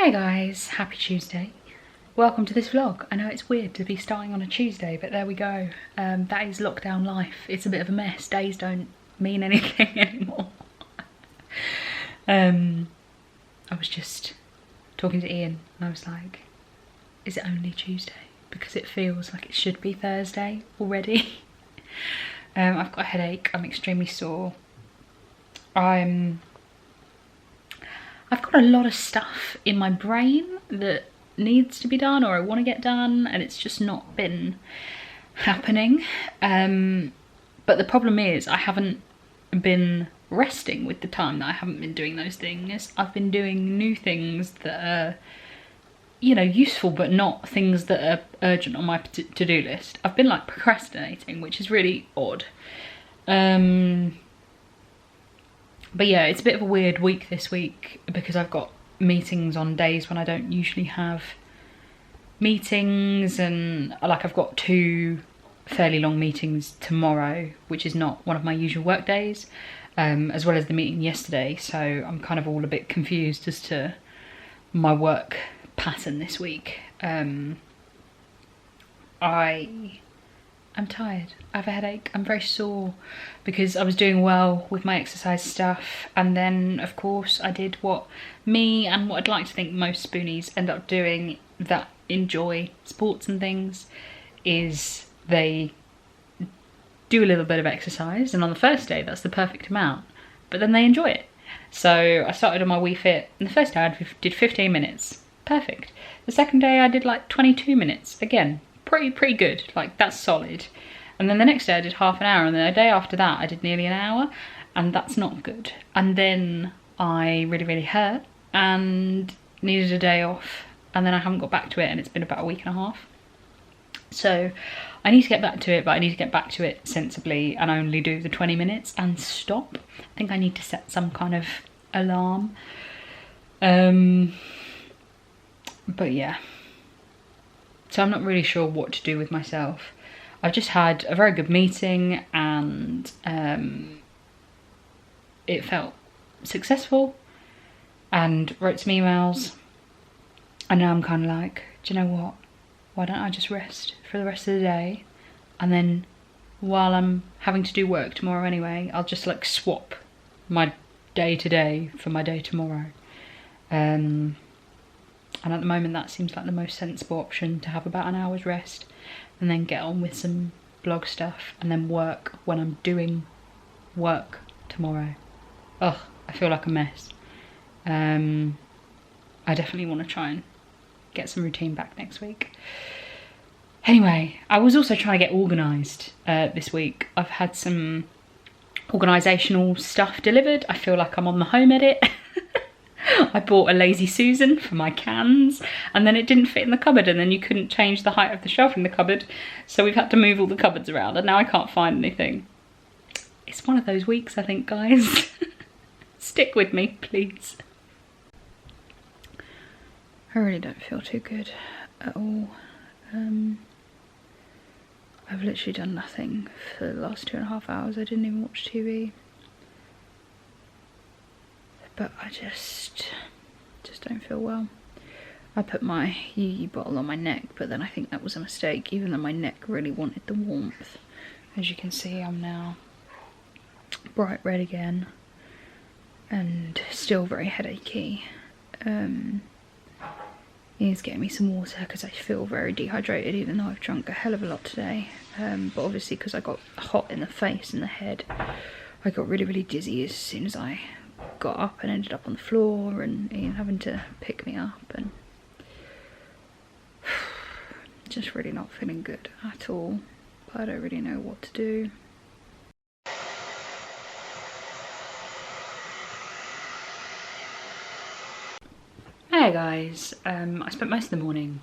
Hey guys, happy Tuesday. Welcome to this vlog. I know it's weird to be starting on a Tuesday, but there we go. That is lockdown life. It's a bit of a mess. Days don't mean anything anymore. I was just talking to Ian and I was like, is it only Tuesday? Because it feels like it should be Thursday already. I've got a headache, I'm extremely sore. I've got a lot of stuff in my brain that needs to be done or I want to get done, and it's just not been happening. But the problem is I haven't been resting with the time that I haven't been doing those things. I've been doing new things that are, you know, useful but not things that are urgent on my to-do list. I've been like procrastinating, which is really odd. But yeah, it's a bit of a weird week this week because I've got meetings on days when I don't usually have meetings, and like I've got 2 fairly long meetings tomorrow, which is not one of my usual work days, as well as the meeting yesterday, so I'm kind of all a bit confused as to my work pattern this week. I'm tired, I have a headache, I'm very sore because I was doing well with my exercise stuff, and then of course I did what me and what I'd like to think most spoonies end up doing that enjoy sports and things, is they do a little bit of exercise, and on the first day that's the perfect amount, but then they enjoy it. So I started on my Wii Fit, and the first day I did 15 minutes, perfect. The second day I did like 22 minutes, again, pretty good, like that's solid. And then the next day I did half an hour, and then the day after that I did nearly an hour, and that's not good. And then I really hurt and needed a day off, and then I haven't got back to it, and it's been about a week and a half. So I need to get back to it, but I need to get back to it sensibly and only do the 20 minutes and stop. I think I need to set some kind of alarm. But yeah. So I'm not really sure what to do with myself. I've just had a very good meeting, and it felt successful, and wrote some emails, and now I'm kind of like, do you know what? Why don't I just rest for the rest of the day, and then while I'm having to do work tomorrow anyway, I'll just like swap my day today for my day tomorrow. And at the moment that seems like the most sensible option, to have about an hour's rest and then get on with some blog stuff and then work when I'm doing work tomorrow. Ugh, I feel like a mess. I definitely want to try and get some routine back next week. Anyway, I was also trying to get organised this week. I've had some organisational stuff delivered. I feel like I'm on the home edit. I bought a Lazy Susan for my cans, and then it didn't fit in the cupboard, and then you couldn't change the height of the shelf in the cupboard, so we've had to move all the cupboards around, and now I can't find anything. It's one of those weeks, I think, guys. Stick with me, please. I really don't feel too good at all. I've literally done nothing for the last 2.5 hours. I didn't even watch TV. But I just don't feel well. I put my Yee bottle on my neck, but then I think that was a mistake, even though my neck really wanted the warmth. As you can see, I'm now bright red again and still very headachy. Ian's getting me some water because I feel very dehydrated, even though I've drunk a hell of a lot today. But obviously because I got hot in the face and the head, I got really dizzy as soon as I got up and ended up on the floor, and Ian having to pick me up, and just really not feeling good at all, but I don't really know what to do. Hey guys, I spent most of the morning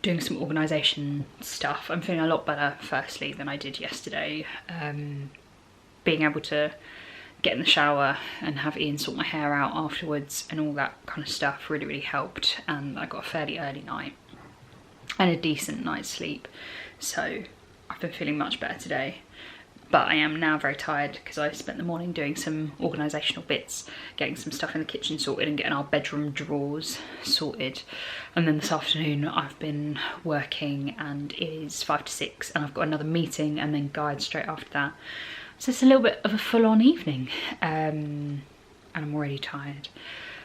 doing some organisation stuff. I'm feeling a lot better firstly than I did yesterday. Being able to get in the shower and have Ian sort my hair out afterwards and all that kind of stuff really helped, and I got a fairly early night and a decent night's sleep, so I've been feeling much better today. But I am now very tired because I spent the morning doing some organisational bits, getting some stuff in the kitchen sorted and getting our bedroom drawers sorted. And then this afternoon I've been working, and it is 5 to 6 and I've got another meeting and then guide straight after that. So it's a little bit of a full-on evening, and I'm already tired.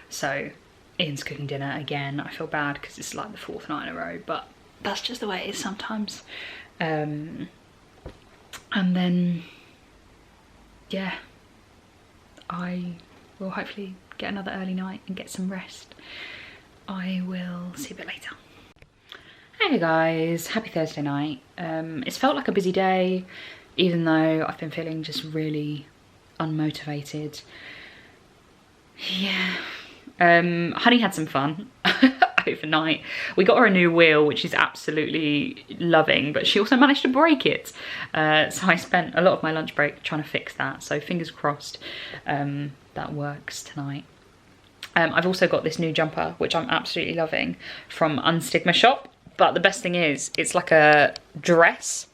So Ian's cooking dinner again. I feel bad because it's like the 4th night in a row, but that's just the way it is sometimes. And then, yeah, I will hopefully get another early night and get some rest. I will see you a bit later. Hey guys, happy Thursday night. It's felt like a busy day, even though I've been feeling just really unmotivated. Yeah, Honey had some fun overnight. We got her a new wheel, which she's absolutely loving, but she also managed to break it. So I spent a lot of my lunch break trying to fix that. So fingers crossed that works tonight. I've also got this new jumper, which I'm absolutely loving, from Unstigma Shop. But the best thing is, it's like a dress.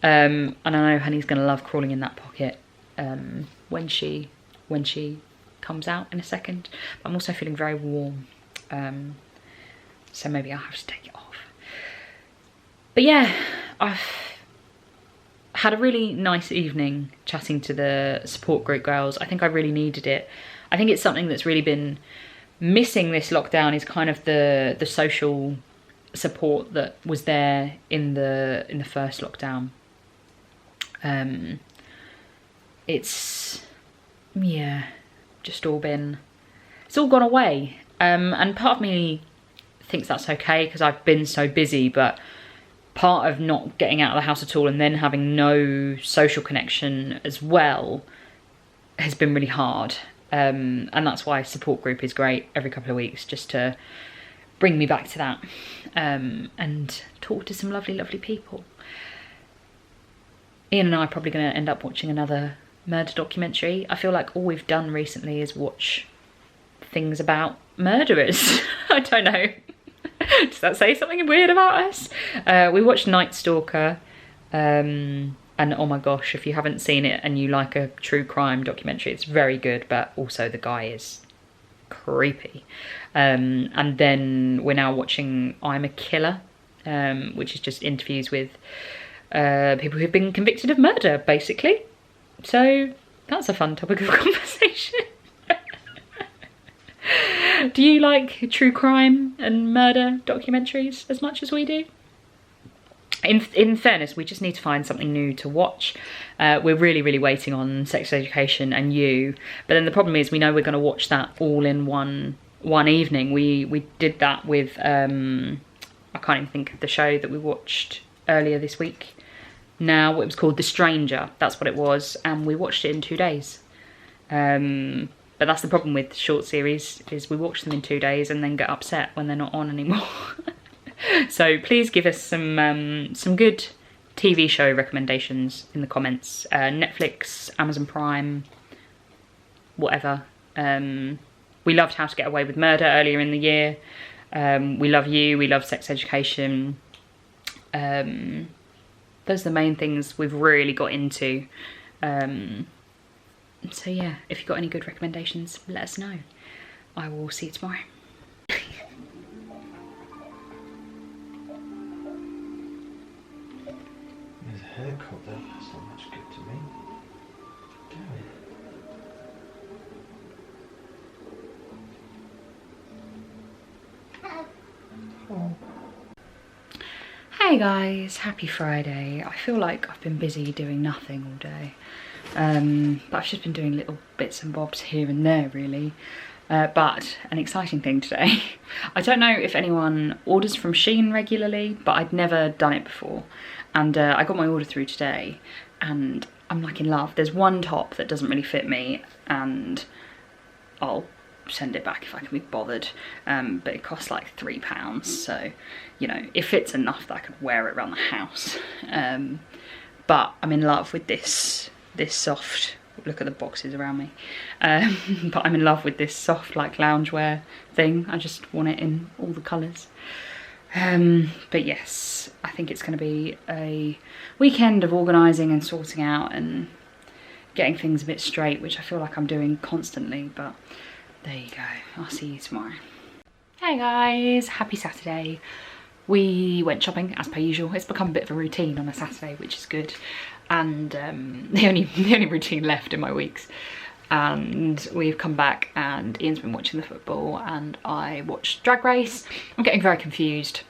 And I know Honey's gonna love crawling in that pocket when she comes out in a second. But I'm also feeling very warm. So maybe I'll have to take it off. But yeah, I've had a really nice evening chatting to the support group girls. I think I really needed it. I think it's something that's really been missing this lockdown, is kind of the social support that was there in the first lockdown. It's, yeah, just all been, it's all gone away. And part of me thinks that's okay because I've been so busy, but part of not getting out of the house at all and then having no social connection as well has been really hard. And that's why support group is great every couple of weeks, just to bring me back to that, and talk to some lovely, lovely people. Ian and I are probably going to end up watching another murder documentary. I feel like all we've done recently is watch things about murderers. I don't know. Does that say something weird about us? We watched Night Stalker, and oh my gosh, if you haven't seen it and you like a true crime documentary, it's very good, but also the guy is creepy. And then we're now watching I'm a Killer, which is just interviews with people who've been convicted of murder, basically. So that's a fun topic of conversation. Do you like true crime and murder documentaries as much as we do? In fairness, we just need to find something new to watch. We're really waiting on Sex Education and You, but then the problem is we know we're going to watch that all in one evening. We did that with I can't even think of the show that we watched earlier this week. Now, it was called The Stranger. That's what it was, and we watched it in 2 days. But that's the problem with short series, is we watch them in 2 days and then get upset when they're not on anymore. So please give us some good TV show recommendations in the comments. Netflix, Amazon Prime, whatever. We loved How to Get Away with Murder earlier in the year. We love You, we love Sex Education. Those are the main things we've really got into. So yeah, if you've got any good recommendations, let us know. I will see you tomorrow. There's a haircut there, that's not much good to me. Oh. Hey guys, happy Friday. I feel like I've been busy doing nothing all day. But I've just been doing little bits and bobs here and there, really. But an exciting thing today. I don't know if anyone orders from Shein regularly, but I'd never done it before. And I got my order through today, and I'm like in love. There's one top that doesn't really fit me, and I'll send it back if I can be bothered. But it costs like £3, so you know, it fits enough that I could wear it around the house. But I'm in love with this soft, look at the boxes around me, but I'm in love with this soft like loungewear thing. I just want it in all the colours. But yes, I think it's going to be a weekend of organising and sorting out and getting things a bit straight, which I feel like I'm doing constantly, but there you go. I'll see you tomorrow. Hey guys, happy Saturday. We went shopping as per usual. It's become a bit of a routine on a Saturday, which is good. And the only routine left in my weeks. And we've come back and Ian's been watching the football and I watched Drag Race. I'm getting very confused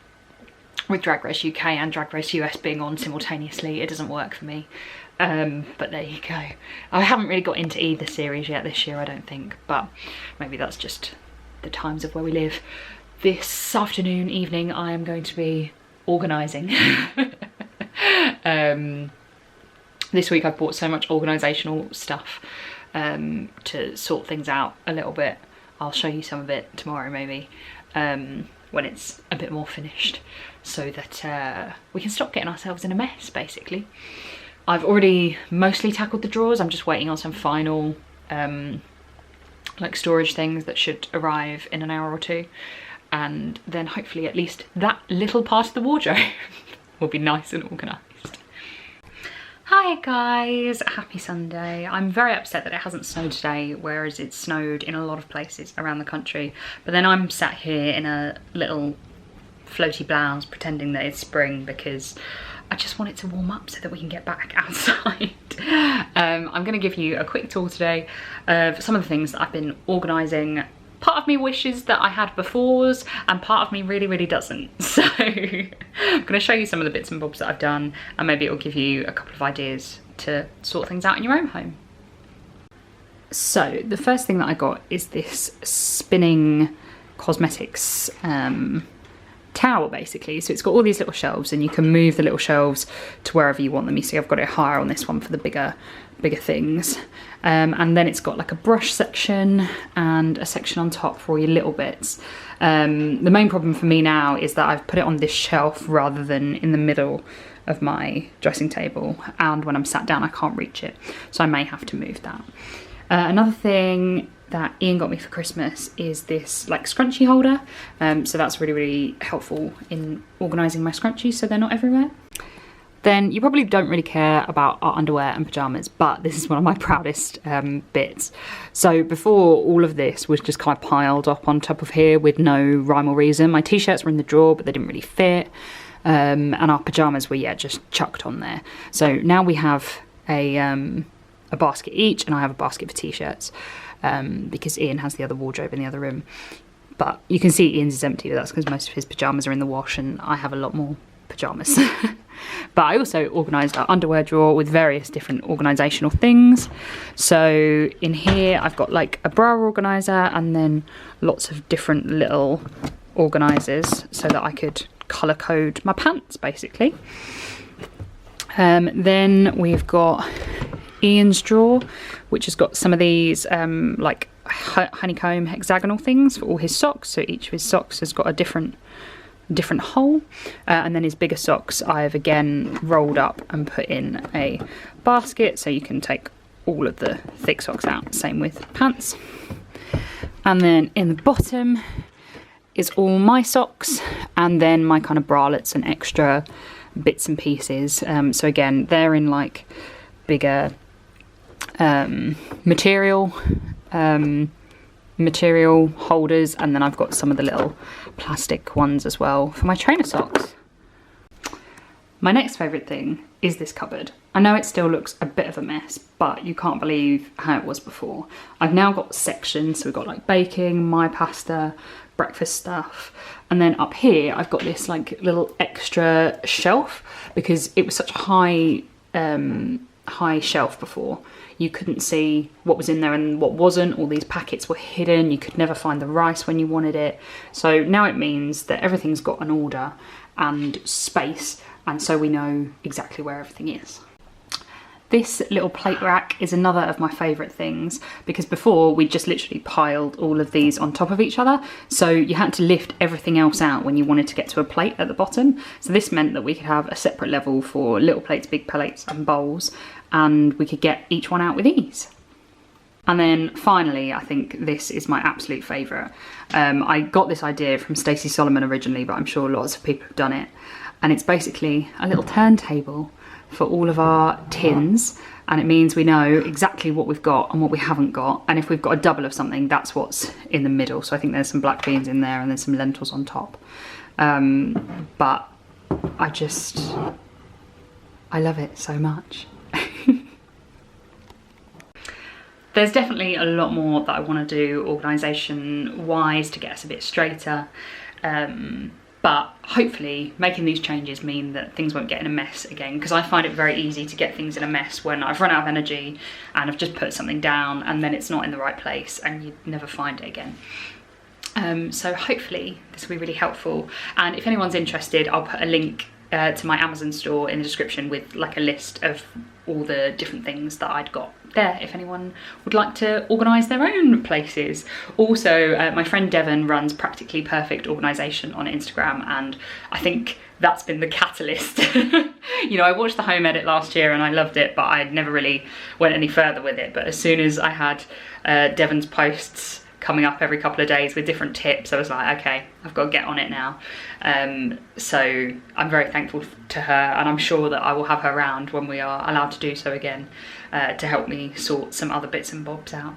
with Drag Race UK and Drag Race US being on simultaneously. It doesn't work for me. But there you go. I haven't really got into either series yet this year, I don't think, but maybe that's just the times of where we live. This afternoon, evening, I am going to be organising. This week I've bought so much organisational stuff to sort things out a little bit. I'll show you some of it tomorrow maybe, when it's a bit more finished, so that we can stop getting ourselves in a mess, basically. I've already mostly tackled the drawers. I'm just waiting on some final like storage things that should arrive in an hour or two, and then hopefully at least that little part of the wardrobe will be nice and organised. Hi guys, happy Sunday. I'm very upset that it hasn't snowed today, whereas it snowed in a lot of places around the country, but then I'm sat here in a little floaty blouse pretending that it's spring because I just want it to warm up so that we can get back outside. I'm going to give you a quick tour today of some of the things that I've been organising. Part of me wishes that I had befores and part of me really doesn't. So I'm going to show you some of the bits and bobs that I've done, and maybe it'll give you a couple of ideas to sort things out in your own home. So the first thing that I got is this spinning cosmetics tower, basically. So it's got all these little shelves and you can move the little shelves to wherever you want them. You see I've got it higher on this one for the bigger things, and then it's got like a brush section and a section on top for all your little bits. The main problem for me now is that I've put it on this shelf rather than in the middle of my dressing table, and when I'm sat down I can't reach it, so I may have to move that. Another thing that Ian got me for Christmas is this like scrunchie holder, so that's really helpful in organising my scrunchies so they're not everywhere. Then you probably don't really care about our underwear and pyjamas, but this is one of my proudest bits. So before, all of this was just kind of piled up on top of here with no rhyme or reason. My t-shirts were in the drawer but they didn't really fit, and our pyjamas were, yeah, just chucked on there. So now we have a basket each, and I have a basket for t-shirts, because Ian has the other wardrobe in the other room. But you can see Ian's is empty, but that's because most of his pyjamas are in the wash and I have a lot more pyjamas. But I also organised our underwear drawer with various different organisational things. So in here I've got like a bra organiser and then lots of different little organisers so that I could colour code my pants, basically. Then we've got Ian's drawer, which has got some of these like honeycomb hexagonal things for all his socks. So each of his socks has got a different hole, and then his bigger socks I've again rolled up and put in a basket so you can take all of the thick socks out. Same with pants. And then in the bottom is all my socks and then my kind of bralettes and extra bits and pieces. So again, they're in like bigger material holders, and then I've got some of the little plastic ones as well for my trainer socks. My next favourite thing is this cupboard. I know it still looks a bit of a mess, but you can't believe how it was before. I've now got sections, so we've got like baking, my pasta, breakfast stuff, and then up here I've got this like little extra shelf because it was such a high shelf before. You couldn't see what was in there and what wasn't. All these packets were hidden. You could never find the rice when you wanted it. So now it means that everything's got an order and space, and so we know exactly where everything is. This little plate rack is another of my favourite things because before we just literally piled all of these on top of each other, so you had to lift everything else out when you wanted to get to a plate at the bottom. So this meant that we could have a separate level for little plates, big plates and bowls, and we could get each one out with ease. And then finally, I think this is my absolute favourite. I got this idea from Stacey Solomon originally, but I'm sure lots of people have done it. And it's basically a little turntable for all of our tins. And it means we know exactly what we've got and what we haven't got. And if we've got a double of something, that's what's in the middle. So I think there's some black beans in there and then some lentils on top. But I love it so much. There's definitely a lot more that I want to do organisation-wise to get us a bit straighter. But hopefully making these changes mean that things won't get in a mess again, because I find it very easy to get things in a mess when I've run out of energy and I've just put something down and then it's not in the right place and you never find it again. So hopefully this will be really helpful. And if anyone's interested, I'll put a link to my Amazon store in the description with like a list of all the different things that I'd got there if anyone would like to organise their own places. Also, my friend Devon runs Practically Perfect Organisation on Instagram, and I think that's been the catalyst. You know, I watched the home edit last year and I loved it, but I never really went any further with it. But as soon as I had Devon's posts coming up every couple of days with different tips, I was like, okay, I've got to get on it now. So I'm very thankful to her, and I'm sure that I will have her around when we are allowed to do so again, to help me sort some other bits and bobs out.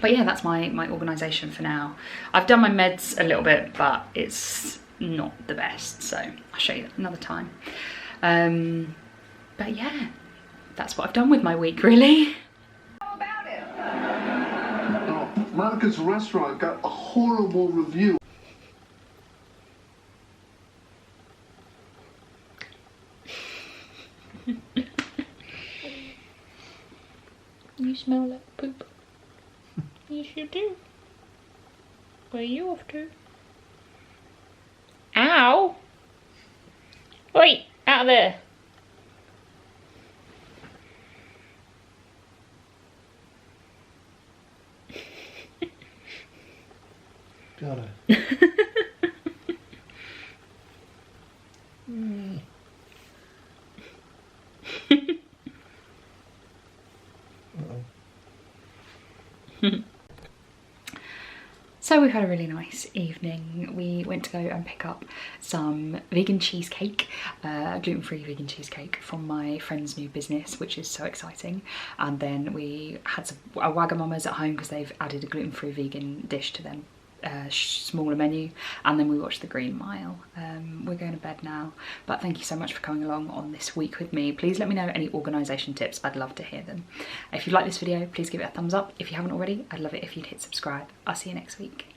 But yeah, that's my organisation for now. I've done my meds a little bit, but it's not the best, so I'll show you that another time. But yeah, that's what I've done with my week, really. Monica's restaurant got a horrible review. You smell like poop. Yes, you do. Where are you off to? Ow! Wait, out of there. Got it. So we've had a really nice evening. We went to go and pick up some vegan cheesecake, gluten-free vegan cheesecake from my friend's new business, which is so exciting. And then we had a Wagamama's at home because they've added a gluten-free vegan dish to them. Smaller menu, and then we watched the Green Mile. We're going to bed now, but thank you so much for coming along on this week with me. Please let me know any organisation tips. I'd love to hear them. If you like this video, please give it a thumbs up. If you haven't already, I'd love it if you'd hit subscribe. I'll see you next week.